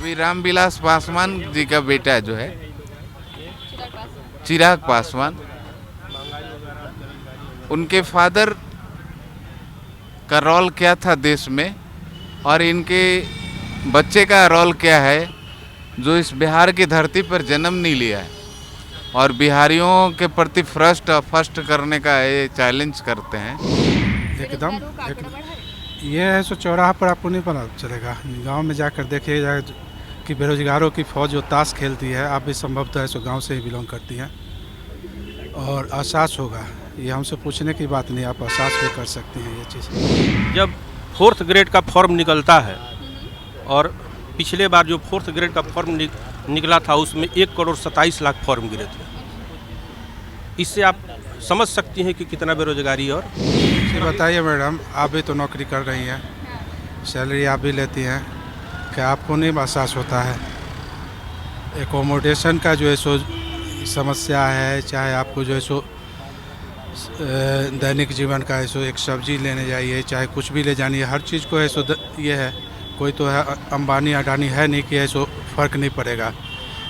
अभी रामविलास पासवान जी का बेटा जो है चिराग पासवान, उनके फादर का रोल क्या था देश में और इनके बच्चे का रोल क्या है जो इस बिहार की धरती पर जन्म नहीं लिया है और बिहारियों के प्रति फर्स्ट करने का ये चैलेंज करते हैं। एकदम ये है सो चौराहा पर आपको नहीं पता चलेगा, गांव में जाकर देखिएगा कि बेरोजगारों की फौज जो ताश खेलती है, आप भी संभवतः है सो गांव से ही बिलोंग करती हैं और एहसास होगा। ये हमसे पूछने की बात नहीं, आप एहसास भी कर सकते हैं ये चीज़। जब 4th ग्रेड का फॉर्म निकलता है और पिछले बार जो 4th ग्रेड का फॉर्म निकला था उसमें 1,27,00,000 फॉर्म गिरे थे। इससे आप समझ सकती हैं कि कितना बेरोजगारी। और बताइए मैडम, आप भी तो नौकरी कर रही हैं, सैलरी आप भी लेती हैं, क्या आपको नहीं एहसास होता है एकोमोडेशन का जो है सो समस्या है, चाहे आपको जो है सो दैनिक जीवन का है सो एक सब्जी लेने जाइए, चाहे कुछ भी ले जानिए, हर चीज़ को है सो ये है, कोई तो है अंबानी अडानी है नहीं कि है सो फ़र्क नहीं पड़ेगा।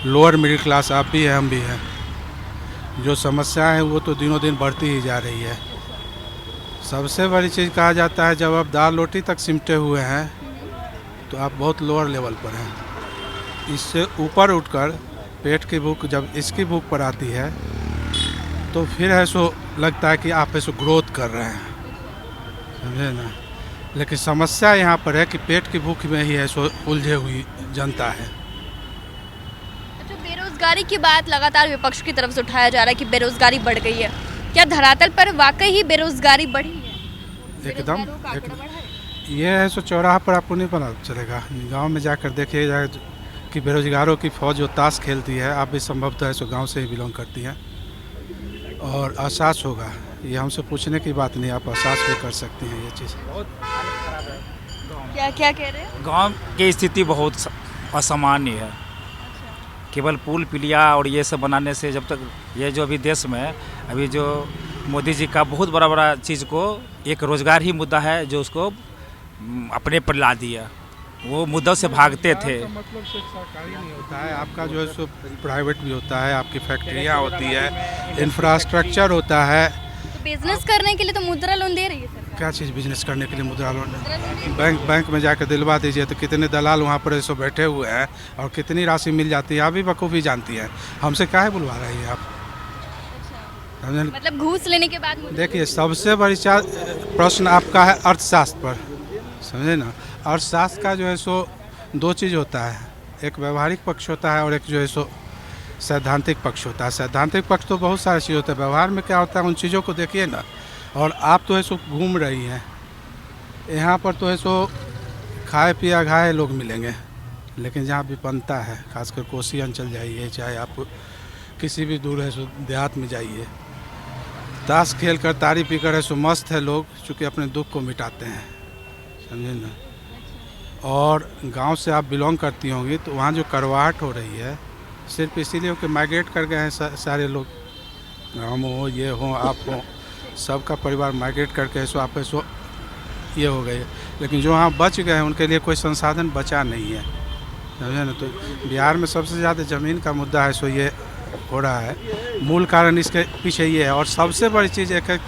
लोअर मिडिल क्लास आप भी हैं, हम भी हैं, जो समस्या है वो तो दिनों दिन बढ़ती ही जा रही है। सबसे बड़ी चीज़ कहा जाता है, जब आप दाल रोटी तक सिमटे हुए हैं तो आप बहुत लोअर लेवल पर हैं। इससे ऊपर उठकर पेट की भूख, जब इसकी भूख पर आती है तो फिर है सो लगता है कि आप ऐसे ग्रोथ कर रहे हैं, समझे ना। लेकिन समस्या यहाँ पर है कि पेट की भूख में ही है सो उलझे हुई जनता है। अच्छा, बेरोजगारी की बात लगातार विपक्ष की तरफ से उठाया जा रहा है कि बेरोजगारी बढ़ गई है। क्या धरातल पर वाकई ही बेरोजगारी बढ़ी है? एकदम ये है सो चौराहा पर आपको नहीं पता चलेगा, गांव में जाकर देखिएगा कि बेरोजगारों की फौज जो ताश खेलती है, आप भी संभवतः है सो गांव से ही बिलोंग करती हैं और एहसास होगा। ये हमसे पूछने की बात नहीं, आप एहसास भी कर सकती हैं ये चीज़। क्या क्या कह रहे हैं? गांव की स्थिति बहुत असामान्य है। केवल पुल पिलिया और ये सब बनाने से, जब तक ये जो अभी देश में अभी जो मोदी जी का बहुत बड़ा चीज़ को एक रोज़गार ही मुद्दा है जो उसको अपने पर ला दिया, वो मुद्दों से भागते थे। मतलब सिर्फ सरकारी नहीं होता है, आपका जो है सो प्राइवेट भी होता है, आपकी फैक्ट्रियाँ होती है, इंफ्रास्ट्रक्चर होता है। तो बिजनेस करने के लिए तो मुद्रा लोन दे रही है सरकार। क्या चीज़ बिजनेस करने के लिए मुद्रा लोन? बैंक में जाकर दिलवा दीजिए तो कितने दलाल वहाँ पर ऐसे बैठे हुए हैं और कितनी राशि मिल जाती है, आप भी बखूबी जानती हैं। हमसे काहे बुलवा रही है आप? मतलब घूस लेने के बाद देखिए, सबसे बड़ी प्रश्न आपका है अर्थशास्त्र पर, समझे ना। अर्थशास्त्र का जो है सो दो चीज़ होता है, एक व्यवहारिक पक्ष होता है और एक जो है सो सैद्धांतिक पक्ष होता है। सैद्धांतिक पक्ष तो बहुत सारी चीज़ होता है, व्यवहार में क्या होता है उन चीज़ों को देखिए ना। और आप तो है सो घूम रही हैं, यहाँ पर तो है सो खाए पिया घाए लोग मिलेंगे, लेकिन जहाँ विपन्नता है, खासकर कोसी अंचल जाइए, चाहे आप किसी भी दूर है सो देहात में जाइए, ताश खेल कर तारी पी कर है सो मस्त है लोग, चूँकि अपने दुख को मिटाते हैं, समझे ना। और गांव से आप बिलोंग करती होंगी तो वहाँ जो करवाहट हो रही है सिर्फ इसीलिए कि माइग्रेट कर गए हैं सारे लोग, हम हो, ये हो, आप हो, सबका परिवार माइग्रेट करके सो आप सो ये हो गए। लेकिन जो वहाँ बच गए हैं उनके लिए कोई संसाधन बचा नहीं है, समझे ना। तो बिहार में सबसे ज़्यादा ज़मीन का मुद्दा है सो ये हो रहा है, मूल कारण इसके पीछे ये है। और सबसे बड़ी चीज़ एक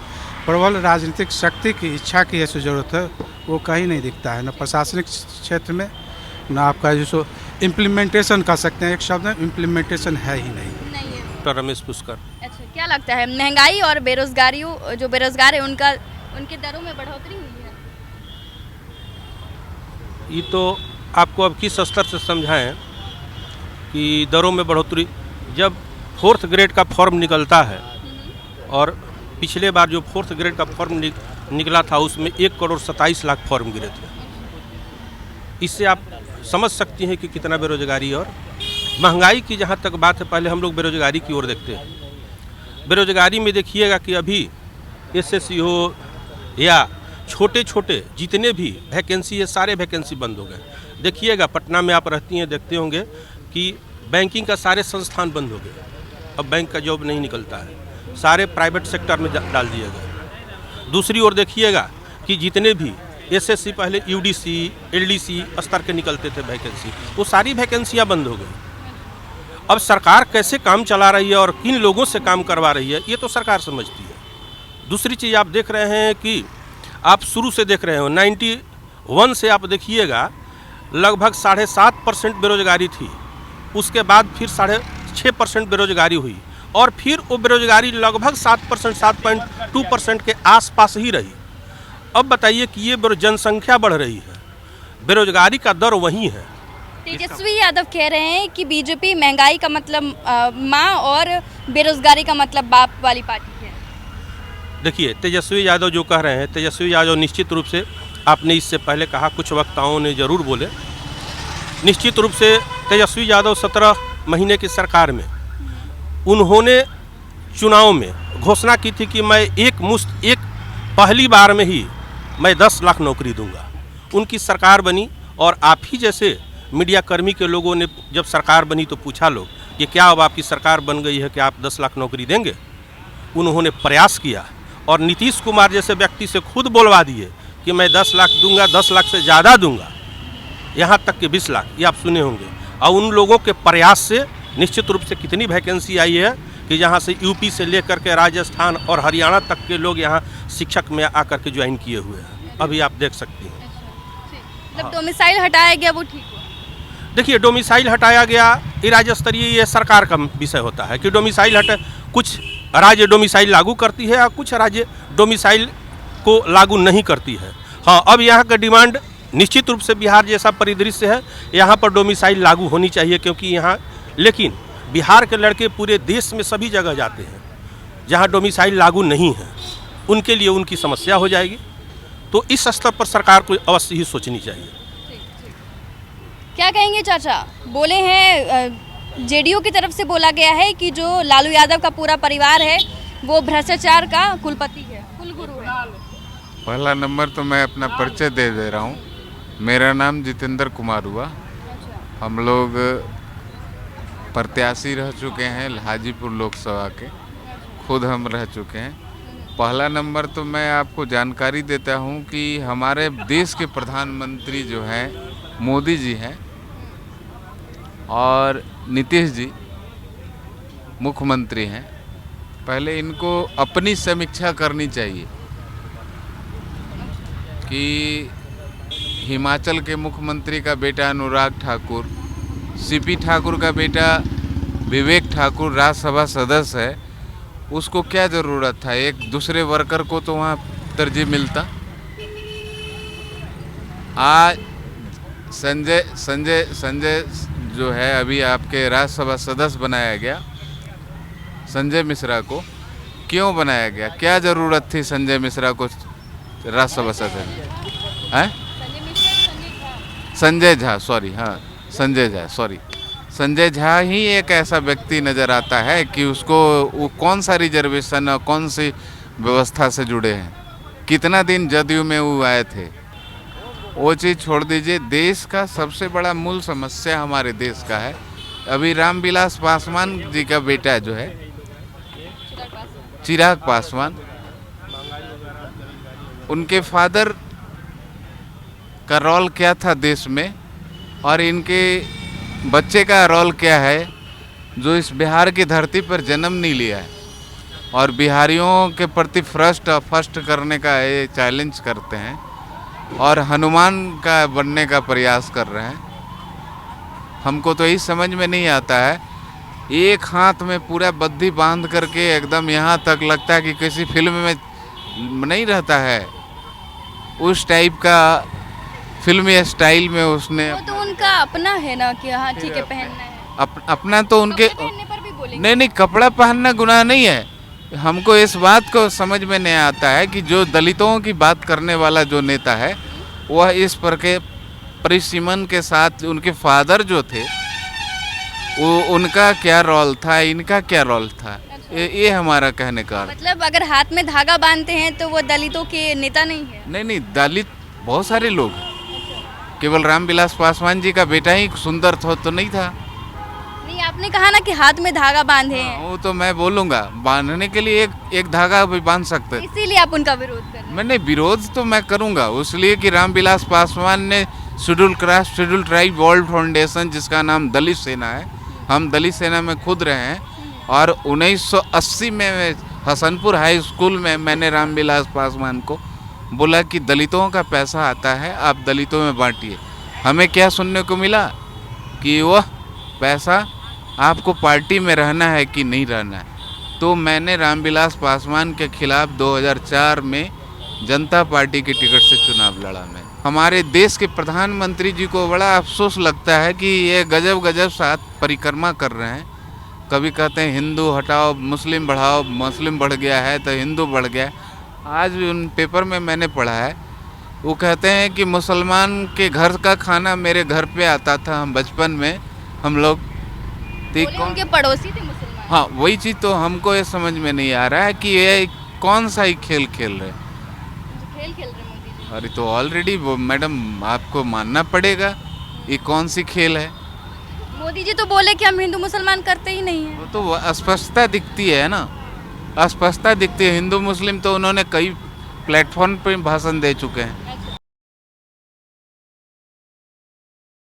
प्रबल राजनीतिक शक्ति की, इच्छा की है सो ज़रूरत है, वो कहीं नहीं दिखता है, न प्रशासनिक क्षेत्र में, न आपका जो सो इम्प्लीमेंटेशन कर सकते हैं, एक शब्द में इम्प्लीमेंटेशन है ही नहीं है। डॉक्टर रमेश पुष्कर। अच्छा, क्या लगता है महंगाई और बेरोजगारी, जो बेरोजगार है उनके दरों में बढ़ोतरी हुई है? ये तो आपको अब किस स्तर से समझाएं कि दरों में बढ़ोतरी। जब 4th ग्रेड का फॉर्म निकलता है और पिछले बार जो 4th ग्रेड का फॉर्म निकला था उसमें 1,27,00,000 फॉर्म गिरे थे। इससे आप समझ सकती हैं कि कितना बेरोजगारी। और महंगाई की जहाँ तक बात है, पहले हम लोग बेरोजगारी की ओर देखते हैं। बेरोजगारी में देखिएगा कि अभी SSC हो या छोटे छोटे जितने भी वैकेंसी है, सारे वैकेंसी बंद हो गए। देखिएगा पटना में आप रहती हैं, देखते होंगे कि बैंकिंग का सारे संस्थान बंद हो गए, अब बैंक का जॉब नहीं निकलता है, सारे प्राइवेट सेक्टर में डाल दिए गए। दूसरी ओर देखिएगा कि जितने भी एसएससी पहले यूडीसी एलडीसी स्तर के निकलते थे वैकेंसी, वो सारी वैकेंसियां बंद हो गई। अब सरकार कैसे काम चला रही है और किन लोगों से काम करवा रही है ये तो सरकार समझती है। दूसरी चीज़ आप देख रहे हैं कि आप शुरू से देख रहे हो 91 से आप देखिएगा लगभग 7.5% बेरोजगारी थी, उसके बाद फिर 6.5% बेरोजगारी हुई और फिर वो बेरोजगारी लगभग 7%, 7.2% के आसपास ही रही। अब बताइए कि ये जनसंख्या बढ़ रही है, बेरोजगारी का दर वही है। तेजस्वी यादव कह रहे हैं कि बीजेपी महंगाई का मतलब माँ और बेरोजगारी का मतलब बाप वाली पार्टी है। देखिए तेजस्वी यादव जो कह रहे हैं, तेजस्वी यादव निश्चित रूप से, आपने इससे पहले कहा, कुछ वक्ताओं ने ज़रूर बोले, निश्चित रूप से तेजस्वी यादव 17 महीने की सरकार में उन्होंने चुनाव में घोषणा की थी कि मैं एक पहली बार में ही मैं 10 लाख नौकरी दूंगा। उनकी सरकार बनी और आप ही जैसे मीडिया कर्मी के लोगों ने जब सरकार बनी तो पूछा लोग कि क्या अब आपकी सरकार बन गई है कि आप 10 लाख नौकरी देंगे? उन्होंने प्रयास किया और नीतीश कुमार जैसे व्यक्ति से खुद बोलवा दिए कि मैं 10 लाख दूंगा, 10 लाख से ज़्यादा दूंगा, यहाँ तक कि 20 लाख, ये आप सुने होंगे। और उन लोगों के प्रयास से निश्चित रूप से कितनी वैकेंसी आई है कि यहाँ से यूपी से लेकर के राजस्थान और हरियाणा तक के लोग यहाँ शिक्षक में आकर के ज्वाइन किए हुए हैं, अभी आप देख सकती हैं। मतलब डोमिसाइल हटाया गया वो ठीक हुआ? देखिए डोमिसाइल हटाया गया, ये राज्य स्तरीय ये सरकार का विषय होता है कि डोमिसाइल हटे। कुछ राज्य डोमिसाइल लागू करती है और कुछ राज्य डोमिसाइल को लागू नहीं करती है। हाँ, अब यहाँ का डिमांड निश्चित रूप से बिहार जैसा परिदृश्य है, यहाँ पर डोमिसाइल लागू होनी चाहिए क्योंकि यहाँ, लेकिन बिहार के लड़के पूरे देश में सभी जगह जाते हैं जहाँ डोमिसाइल लागू नहीं है, उनके लिए उनकी समस्या हो जाएगी। तो इस स्तर पर सरकार को अवश्य ही सोचनी चाहिए। क्या कहेंगे चाचा? बोले हैं जेडीयू की तरफ से बोला गया है कि जो लालू यादव का पूरा परिवार है वो भ्रष्टाचार का कुलपति है, कुलगुरु है। पहला नंबर तो मैं अपना परिचय दे रहा हूँ। मेरा नाम जितेंद्र कुमार हुआ। हम लोग प्रत्याशी रह चुके हैं हाजीपुर लोकसभा के, खुद हम रह चुके हैं। पहला नंबर तो मैं आपको जानकारी देता हूँ कि हमारे देश के प्रधानमंत्री जो हैं मोदी जी हैं और नीतीश जी मुख्यमंत्री हैं। पहले इनको अपनी समीक्षा करनी चाहिए कि हिमाचल के मुख्यमंत्री का बेटा अनुराग ठाकुर, सीपी ठाकुर का बेटा विवेक ठाकुर राज्यसभा सदस्य है, उसको क्या ज़रूरत था? एक दूसरे वर्कर को तो वहाँ तरजीह मिलता। आज संजय जो है अभी आपके राज्यसभा सदस्य बनाया गया, संजय मिश्रा को क्यों बनाया गया? क्या ज़रूरत थी संजय मिश्रा को राज्यसभा सदस्य? हैं? संजय झा, सॉरी, हाँ संजय झा, सॉरी, संजय झा ही एक ऐसा व्यक्ति नज़र आता है कि उसको वो कौन सा रिजर्वेशन और कौन सी व्यवस्था से जुड़े हैं। कितना दिन जदयू में वो आए थे, वो चीज़ छोड़ दीजिए। देश का सबसे बड़ा मूल समस्या हमारे देश का है। अभी रामविलास पासवान जी का बेटा जो है चिराग पासवान, उनके फादर का रोल क्या था देश में और इनके बच्चे का रोल क्या है जो इस बिहार की धरती पर जन्म नहीं लिया है और बिहारियों के प्रति फर्स्ट करने का ये चैलेंज करते हैं और हनुमान का बनने का प्रयास कर रहे हैं। हमको तो यही समझ में नहीं आता है, एक हाथ में पूरा बद्धी बांध करके एकदम यहाँ तक लगता है कि किसी फिल्म में नहीं रहता है, उस टाइप का फिल्मी स्टाइल में उसने। वो तो उनका अपना है ना कि हाँ ठीक है पहनना है, अपना तो उनके पहनने पर भी बोलेंगे। नहीं, कपड़ा पहनना गुनाह नहीं है। हमको इस बात को समझ में नहीं आता है कि जो दलितों की बात करने वाला जो नेता है वह इस पर के परिसीमन के साथ उनके फादर जो थे वो उनका क्या रोल था, इनका क्या रोल था, ये हमारा कहने का। मतलब अगर हाथ में धागा बांधते हैं तो वो दलितों के नेता नहीं है? नहीं, दलित बहुत सारे लोग हैं, केवल रामविलास पासवान जी का बेटा ही सुंदर था तो नहीं था। नहीं, आप आपने कहा ना कि हाथ में धागा बांधे हैं, वो तो मैं बोलूँगा, बांधने के लिए एक धागा भी बांध सकते हैं। इसीलिए आप उनका विरोध कर रहे हैं। मैंने विरोध तो मैं करूँगा इसलिए कि रामविलास पासवान ने schedule caste schedule tribe world foundation, जिसका नाम दलित सेना है, हम दलित सेना में खुद रहे हैं, और 1980 में हसनपुर हाई स्कूल में मैंने रामविलास पासवान को बोला कि दलितों का पैसा आता है, आप दलितों में बांटिए। हमें क्या सुनने को मिला कि वह पैसा आपको पार्टी में रहना है कि नहीं रहना है। तो मैंने रामविलास पासवान के खिलाफ 2004 में जनता पार्टी की टिकट से चुनाव लड़ा। मैं हमारे देश के प्रधानमंत्री जी को बड़ा अफसोस लगता है कि ये गजब साथ परिक्रमा कर रहे हैं। कभी कहते हैं हिंदू हटाओ, मुस्लिम बढ़ाओ, मुस्लिम बढ़ गया है तो हिंदू बढ़ गया। आज भी उन पेपर में मैंने पढ़ा है, वो कहते हैं कि मुसलमान के घर का खाना मेरे घर पे आता था, हम बचपन में हम लोग बोले उनके पड़ोसी थे मुसलमान। हाँ, वही चीज़ तो हमको ये समझ में नहीं आ रहा है कि ये कौन सा ही खेल खेल रहे हैं। खेल खेल रहे मोदी जी। अरे तो ऑलरेडी वो मैडम आपको मानना पड़ेगा, ये कौन सी खेल है। मोदी जी तो बोले कि हम हिंदू मुसलमान करते ही नहीं है। वो तो अस्पष्टता दिखती है ना, अस्पष्टता दिखती है। हिंदू मुस्लिम तो उन्होंने कई प्लेटफॉर्म पे भाषण दे चुके हैं।